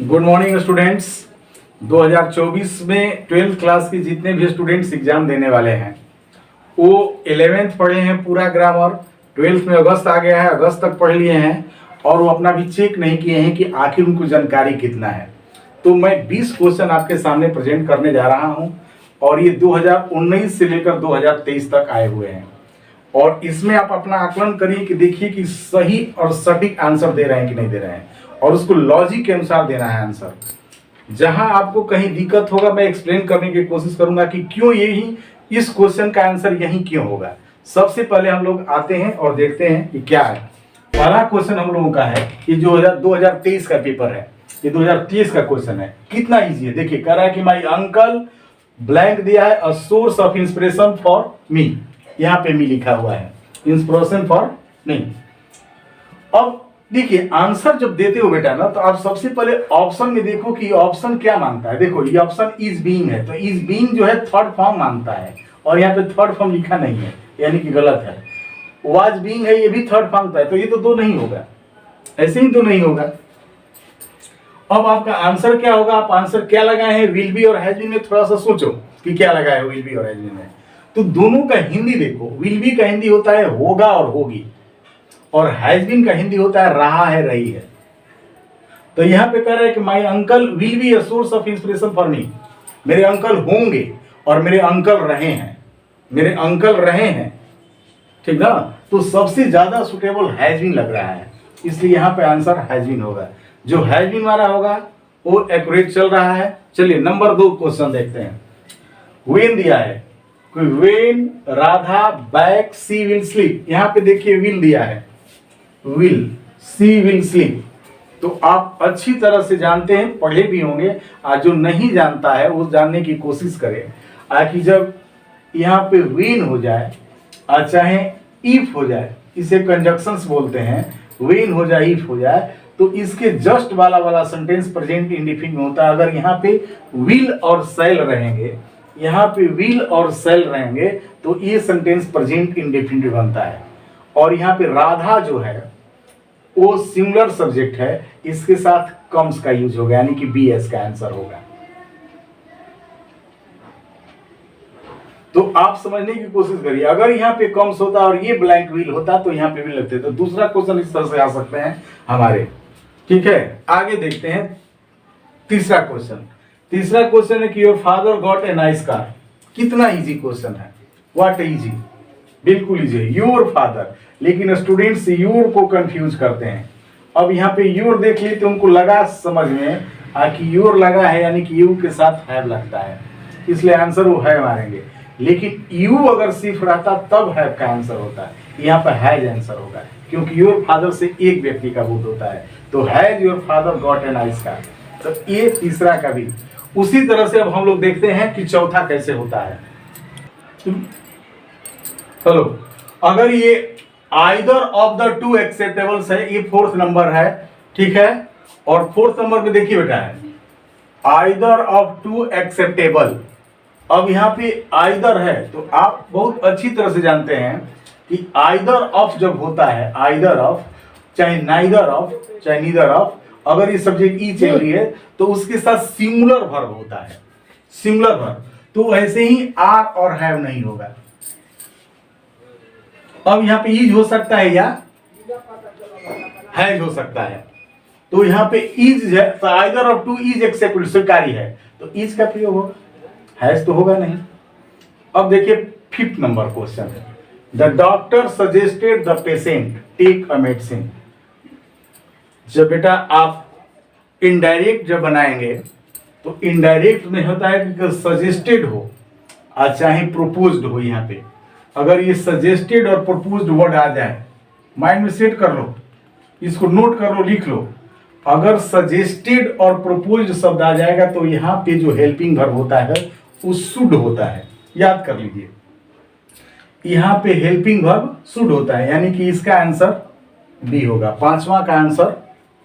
Good morning students. 2024 में 12th class के जितने भी स्टूडेंट्स एग्जाम देने वाले हैं वो 11th पढ़े हैं पूरा ग्रामर, 12th में अगस्त आ गया है, अगस्त तक पढ़ लिए हैं और वो अपना भी चेक नहीं किए हैं कि आखिर उनको जानकारी कितना है। तो मैं 20 क्वेश्चन आपके सामने प्रेजेंट करने जा रहा हूं और ये 2019 से लेकर 2023 तक आए हुए हैं और इसमें आप अपना आकलन करिए कि देखिए कि सही और सटीक आंसर दे रहे हैं कि नहीं दे रहे हैं और उसको लॉजिक के अनुसार देना है आंसर। जहां आपको कहीं दिक्कत होगा मैं एक्सप्लेन करने की कोशिश करूंगा कि क्यों यही इस क्वेश्चन का आंसर यही क्यों होगा। सबसे पहले हम लोग आते हैं और देखते हैं कि क्या है। पहला क्वेश्चन हम लोगों का है कि जो 2023 का पेपर है, ये 2023 का क्वेश्चन है। कितना इजी है देखिए, कह रहा है कि माई अंकल ब्लैंक दिया है, a source of inspiration for me. यहाँ पे मी लिखा हुआ है, इंस्पिरेशन फॉर मी। अब देखिए आंसर जब देते हो बेटा ना, तो आप सबसे पहले ऑप्शन में देखो कि ऑप्शन क्या मांगता है। देखो ये ऑप्शन इज बीइंग है, तो इज बीइंग जो है थर्ड फॉर्म मांगता है और यहाँ पे थर्ड फॉर्म लिखा नहीं है, यानी कि गलत है। वाज बीइंग है, ये भी थर्ड फॉर्म का है, तो ये तो दो नहीं होगा, ऐसे ही तो नहीं होगा। अब आपका आंसर क्या होगा, आप आंसर क्या लगाए हैं, विल बी और हैज बीन में थोड़ा सा सोचो कि क्या लगाए हो विल बी और हैज बीन में। तो दोनों का हिंदी देखो, विल बी का हिंदी होता है होगा और होगी और हैज बीन का हिंदी होता है रहा है रही है। तो यहां पे कह रहा है कि my uncle will be a source of inspiration for me. मेरे अंकल होंगे और मेरे अंकल रहे हैं, मेरे अंकल रहे हैं, ठीक ना। तो सबसे ज्यादा सुटेबल हैज बीन लग रहा है, इसलिए यहां पे आंसर हैज बीन होगा। जो हैज बीन वाला होगा वो एक्यूरेट चल रहा है। चलिए नंबर 2 क्वेश्चन देखते हैं। व्हेन दिया है, when Radha back she will sleep. यहां पे देखिए विल दिया है, विल सी विल स्लीप। तो आप अच्छी तरह से जानते हैं, पढ़े भी होंगे। आज जो नहीं जानता है वो जानने की कोशिश करे कि जब यहाँ पे व्हेन हो जाए और चाहे इफ हो जाए, इसे कंजक्शंस बोलते हैं, व्हेन हो जाए इफ हो जाए, तो इसके जस्ट वाला सेंटेंस प्रेजेंट इंडेफिनिट में होता है। अगर यहाँ पे विल और शैल रहेंगे, यहाँ पे विल और शैल रहेंगे तो ये सेंटेंस प्रेजेंट इंडेफिनिट बनता है। और यहाँ पे राधा जो है वो सिंगुलर सब्जेक्ट है, इसके साथ कम्स का यूज होगा, यानी कि बी एस का आंसर होगा। तो आप समझने की कोशिश करिए, अगर यहाँ पे कम्स होता और ये ब्लैंक विल होता तो यहाँ पे भी लगते। तो दूसरा क्वेश्चन इस तरह से आ सकते हैं हमारे, ठीक है। आगे देखते हैं तीसरा क्वेश्चन। तीसरा क्वेश्चन है कि your father got a nice car. कितना इजी क्वेश्चन है, व्हाट इजी, बिल्कुल इजी है, योर फादर। लेकिन स्टूडेंट्स योर को कंफ्यूज करते हैं। अब यहाँ पे योर देख ली तो उनको लगा समझ में कि योर लगा है, यानी कि यू के साथ हैव लगता है, इसलिए आंसर वो है मारेंगे। लेकिन यू अगर सिर्फ रहता तब हैव का आंसर होता है, यहाँ पे हैज आंसर होगा, क्योंकि योर फादर से एक व्यक्ति का बोध होता है। तो has your father got a nice car. तो ये तीसरा का भी उसी तरह से। अब हम लोग देखते हैं कि चौथा कैसे होता है। चलो, अगर ये आइदर ऑफ द टू एक्सेप्टेबल्स है, ये फोर्थ नंबर है, ठीक है। और फोर्थ नंबर पे देखिए बेटा है आइदर ऑफ टू एक्सेप्टेबल। अब यहाँ पे आइदर है तो आप बहुत अच्छी तरह से जानते हैं कि आइदर ऑफ जब होता है, आइदर ऑफ चाहे नाइदर ऑफ चाहे नीदर ऑफ, अगर ये सब्जेक्ट ई चल रही है तो उसके साथ सिंगुलर वर्ब होता है, सिंगुलर वर्ब। तो ऐसे ही आर और हैव नहीं होगा। अब यहाँ पे इज हो सकता है या हैज हो सकता है। तो यहाँ पे इज है तो either of two is acceptable, स्वीकारी है, तो इज का प्रयोग होगा, हैज तो होगा नहीं। अब देखिए फिफ्थ नंबर क्वेश्चन है, the doctor suggested the patient take a medicine. जब बेटा आप इनडायरेक्ट जब बनाएंगे तो इनडायरेक्ट में होता है कि सजेस्टेड हो और चाहे प्रोपोज्ड हो। यहाँ पे अगर ये सजेस्टेड और प्रोपोज्ड वर्ड आ जाए, माइंड में सेट कर लो, इसको नोट कर लो, लिख लो। अगर सजेस्टेड और प्रोपोज्ड शब्द आ जाएगा तो यहाँ पे जो हेल्पिंग वर्ब होता है वो शुड होता है, याद कर लीजिए। यहाँ पे हेल्पिंग वर्ब शुड होता है, यानी कि इसका आंसर बी होगा, पांचवा का आंसर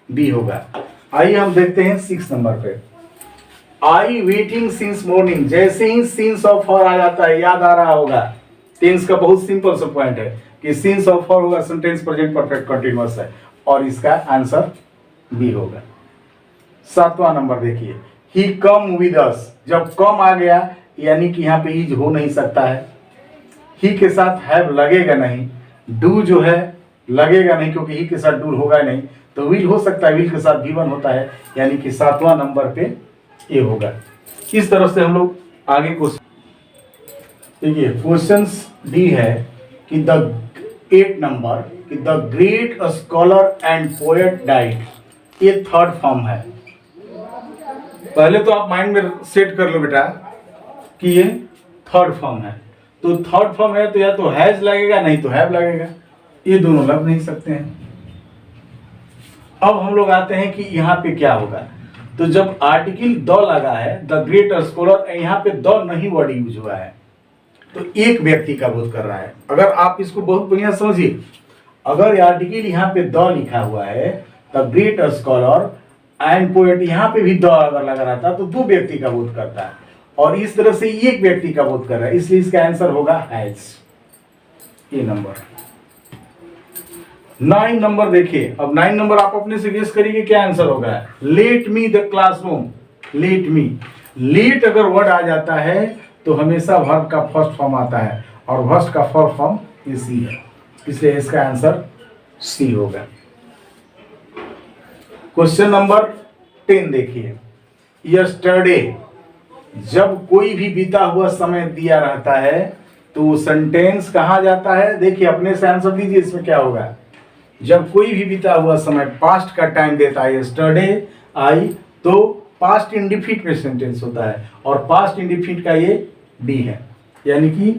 बी होगा। आइए हम देखते हैं 6 नंबर पे। आई वेटिंग सिंस मॉर्निंग। जैसे ही सिंस ऑफ फॉर आ जाता है, याद आ रहा होगा, टेंस का बहुत सिंपल सा पॉइंट है कि सिंस ऑफ फॉर होगा, सेंटेंस प्रेजेंट परफेक्ट कंटीन्यूअस है और इसका आंसर बी होगा। 7वां नंबर देखिए, ही कम विद अस, जब कम आ गया यानी कि यहाँ पे इज हो नहीं सकता है। ही के साथ हैव लगेगा नहीं, डू जो है लगेगा नहीं क्योंकि ही के साथ डू होगा नहीं, तो विल हो सकता है, विल के साथ भी वन होता है, यानी कि 7वां नंबर पे ये होगा। इस तरह से हम लोग आगे को देखिए। क्वेश्चन डी है कि द 8 नंबर कि the great scholar and poet died, ये थर्ड फॉर्म है। पहले तो आप माइंड में सेट कर लो बेटा कि ये थर्ड फॉर्म है, तो थर्ड फॉर्म है तो या तो हैज लगेगा नहीं तो हैव लगेगा, ये दोनों लग नहीं सकते हैं। अब हम लोग आते हैं कि यहाँ पे क्या होगा, तो जब आर्टिकल द लगा है, द ग्रेट स्कॉलर, यहाँ पे द नहीं वर्ड यूज हुआ है, तो एक व्यक्ति का बोध कर रहा है। अगर आप इसको बहुत बढ़िया समझिए, अगर आर्टिकल यहाँ पे द लिखा हुआ है, the great scholar and poet, यहाँ पे भी द अगर लगा रहता तो दो व्यक्ति का बोध करता है, और इस तरह से एक व्यक्ति का बोध कर रहा है, इसलिए इसका आंसर होगा हैज, ये नंबर। 9 नंबर देखिए, अब 9 नंबर आप अपने से गेस करिए क्या आंसर होगा। Let me the classroom, let me, let अगर वर्ड आ जाता है तो हमेशा वर्ब का फर्स्ट फॉर्म आता है, और वर्ब का फर्स्ट फॉर्म सी है, इसलिए इसका आंसर सी होगा। क्वेश्चन नंबर 10 देखिए, यस्टरडे, जब कोई भी बीता हुआ समय दिया रहता है तो सेंटेंस कहाँ जाता है, देखिए अपने से आंसर दीजिए, इसमें क्या होगा। जब कोई भी बीता हुआ समय पास्ट का टाइम देता है, यस्टरडे आई, तो पास्ट इंडिफिनिट में सेंटेंस होता है, और पास्ट इंडिफिनिट का ये डी है, यानी कि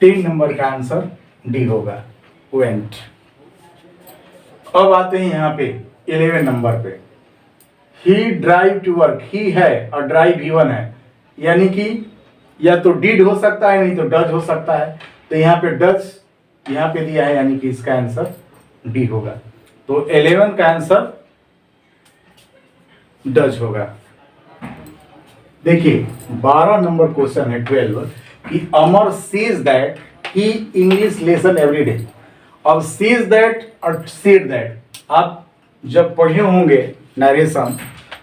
10 नंबर का आंसर डी होगा, वेंट। अब आते हैं यहाँ पे 11 नंबर पे, ही ड्राइव टू वर्क, ही है और ड्राइव ही वन है, यानी कि या तो डिड हो सकता है नहीं तो डज हो सकता है, तो यहाँ पे डज यहाँ पे दिया है, यानी कि इसका आंसर डी होगा, तो 11 का आंसर डज होगा। देखिए 12 नंबर क्वेश्चन है 12 कि Amar says that he English lesson every day. अब सेज दैट और सेड दैट आप जब पढ़े होंगे नरेशन,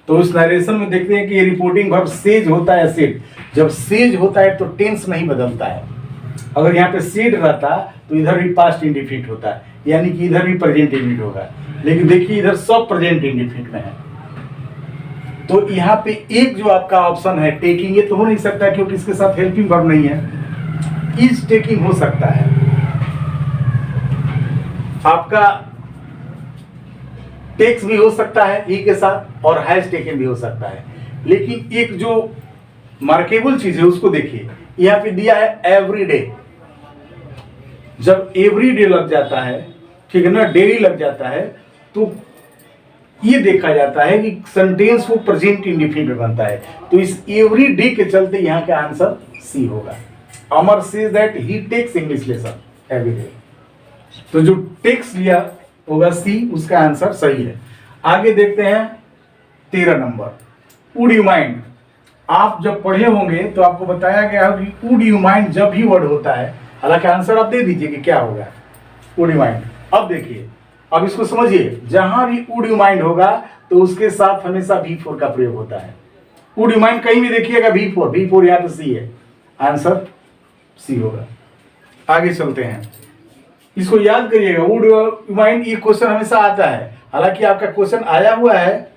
तो उस नरेशन में देखते हैं कि ये रिपोर्टिंग वर्ब सेज होता है सेड, जब सेज होता है तो टेंस नहीं बदलता है। अगर यहाँ पे सेड रहता तो इधर भी पास्ट इंडिफिनिट होता है, यानी कि इधर भी प्रेजेंट इंडिफिनिट होगा, लेकिन देखिए इधर सब प्रेजेंट इंडिफिनिट में है, तो यहाँ पे एक जो आपका ऑप्शन है टेकिंग, ये तो हो नहीं सकता क्योंकि इसके साथ हेल्पिंग वर्ब नहीं है। इज टेकिंग हो सकता है, आपका टेक्स भी हो सकता है ई के साथ, और हैज टेकन भी हो सकता है, लेकिन एक जो मार्केबल चीज है उसको देखिए, यहाँ पे दिया है एवरी डे। जब एवरी डे लग जाता है, ठीक है ना, डेली लग जाता है, तो ये देखा जाता है कि सेंटेंस वो प्रेजेंट इंडिफिनिट में बनता है, तो इस एवरी डे के चलते यहाँ का आंसर सी होगा। Amar says that he takes English lesson every day, तो जो टेक्स लिया होगा सी, उसका आंसर सही है। आगे देखते हैं 13 नंबर, वुड यू माइंड। आप जब पढ़े होंगे तो आपको बताया गया कि वुड यू माइंड जब भी वर्ड होता है, हालांकि आंसर आप दे दीजिए कि क्या होगा, वुड यू माइंड। अब देखिए, अब इसको समझिए, जहां भी वुड यू माइंड होगा तो उसके साथ हमेशा V4 का प्रयोग होता है। वुड यू माइंड कहीं भी देखिएगा V4 यहाँ पे सी है, आंसर सी होगा। आगे चलते हैं, इसको याद करिएगा, वुड यू माइंड, ये क्वेश्चन हमेशा आता है, हालांकि आपका क्वेश्चन आया हुआ है,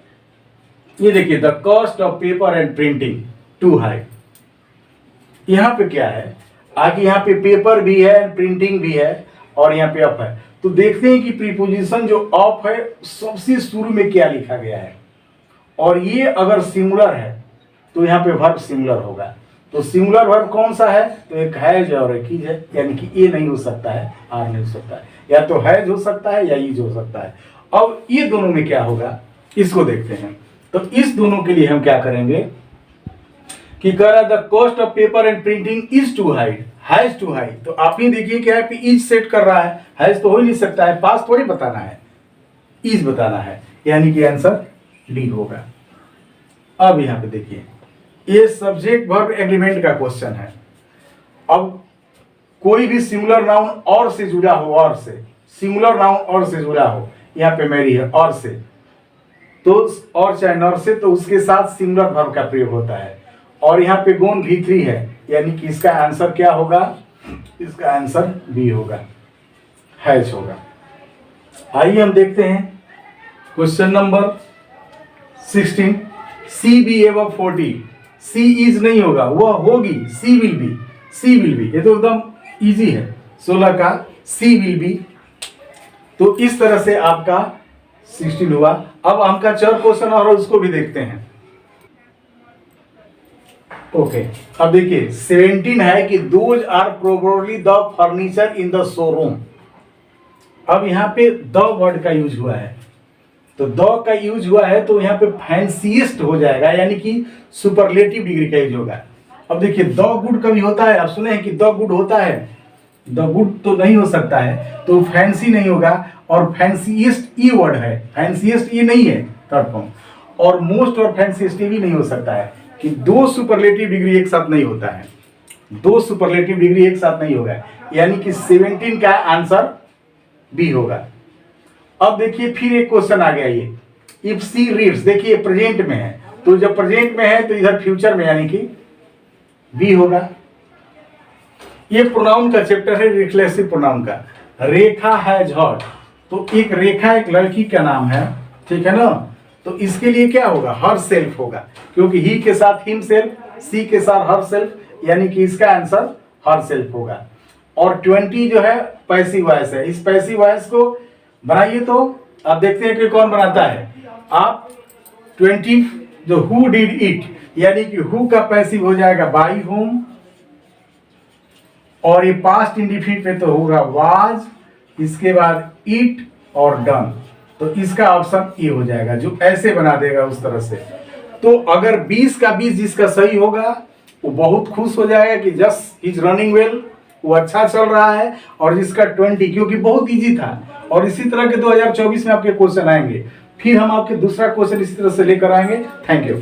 ये देखिए, the cost of paper and printing too high. यहाँ पे क्या है, आगे यहाँ पे पेपर भी है, प्रिंटिंग भी है, और यहाँ पे अप है, तो देखते हैं कि प्रीपोजिशन जो अप है सबसे शुरू में क्या लिखा गया है, और ये अगर सिंगुलर है तो यहाँ पे वर्ब सिंगुलर होगा, तो सिंगुलर वर्ब कौन सा है, तो एक हैज और एक इज है, यानी कि ए नहीं हो सकता है, आर नहीं हो सकता है, या तो हैज हो सकता है या इज हो सकता है। अब ये दोनों में क्या होगा, इसको देखते हैं। तो इस दोनों के लिए हम क्या करेंगे कि कह रहा the cost of paper and printing is too high, has too high, तो आप ही देखिए क्या है कि इज सेट कर रहा है, हैज तो हो ही नहीं सकता है, पास थोड़ी बताना है, इज बताना है, यानी कि आंसर डी होगा। अब यहाँ पे देखिए, ये सब्जेक्ट वर्ब एग्रीमेंट का क्वेश्चन है। अब कोई भी सिंगुलर नाउन और से जुड़ा हो, और से सिंगुलर नाउन और से जुड़ा हो, यहाँ पे मेरी है और से, तो और चाहे नर से, तो उसके साथ सिमिलर वर्ब का प्रयोग होता है। और यहाँ पे गॉन V3 है, यानी कि इसका आंसर क्या होगा? इसका आंसर बी होगा, हैज होगा। आइए हम देखते हैं question number 16। She be above 40, she is नहीं होगा, वह होगी, she will be, she will be, ये तो एकदम इजी है। 16 का सी विल बी। तो इस तरह से आपका 16 हुआ। अब हमका चर क्वेश्चन और उसको भी देखते हैं। ओके, अब देखिए 17 है कि those are probably the furniture in the showroom. अब यहाँ पे द वर्ड का यूज हुआ है, तो द का यूज हुआ है तो यहाँ पे फैंसीएस्ट हो जाएगा, यानी कि सुपरलेटिव डिग्री का यूज होगा। अब देखिए द गुड कभी होता है, आप सुने हैं कि द गुड होता है, द गुड तो नहीं हो सकता है, तो फैंसी नहीं होगा। और फैंसीएस्ट ई वर्ड है, फैंसीएस्ट ये नहीं है थर्ड फॉर्म। और मोस्ट और फैंसीएस्ट भी नहीं हो सकता है, कि दो सुपरलेटिव डिग्री एक साथ नहीं होता है, दो सुपरलेटिव डिग्री एक साथ नहीं होगा, यानी कि 17 का आंसर बी होगा। अब देखिए फिर एक क्वेश्चन आ गया, ये इफ सी रीड्स, देखिए प्रेजेंट में है, तो जब प्रेजेंट में है तो इधर फ्यूचर में, यानी कि बी होगा। ये प्रोनाउन का चैप्टर है, रिफ्लेक्सिव प्रोनाउन का। रेखा हैज हर्ट, तो एक रेखा एक लड़की का नाम है, ठीक है ना, तो इसके लिए क्या होगा? हर सेल्फ होगा, क्योंकि ही के साथ हिम सेल्फ, सी के साथ हर सेल्फ, यानी कि इसका आंसर हर सेल्फ होगा। और 20 जो है पैसिव वॉइस है, इस पैसिव वॉइस को बनाइए तो आप देखते हैं कि कौन बनाता है। आप 20 जो हु डिड इट, यानी कि हु का पैसिव हो जाएगा बाई होम, और ये पास्ट इंडिफिनिट पे तो होगा वाज, इसके बाद इट और डन, तो इसका ऑप्शन ए हो जाएगा, जो ऐसे बना देगा उस तरह से। तो अगर 20 का 20 जिसका सही होगा वो बहुत खुश हो जाएगा कि जस्ट इज रनिंग वेल, वो अच्छा चल रहा है। और जिसका 20, क्योंकि बहुत इजी था, और इसी तरह के 2024 में आपके क्वेश्चन आएंगे, फिर हम आपके दूसरा क्वेश्चन इसी तरह से लेकर आएंगे। Thank you.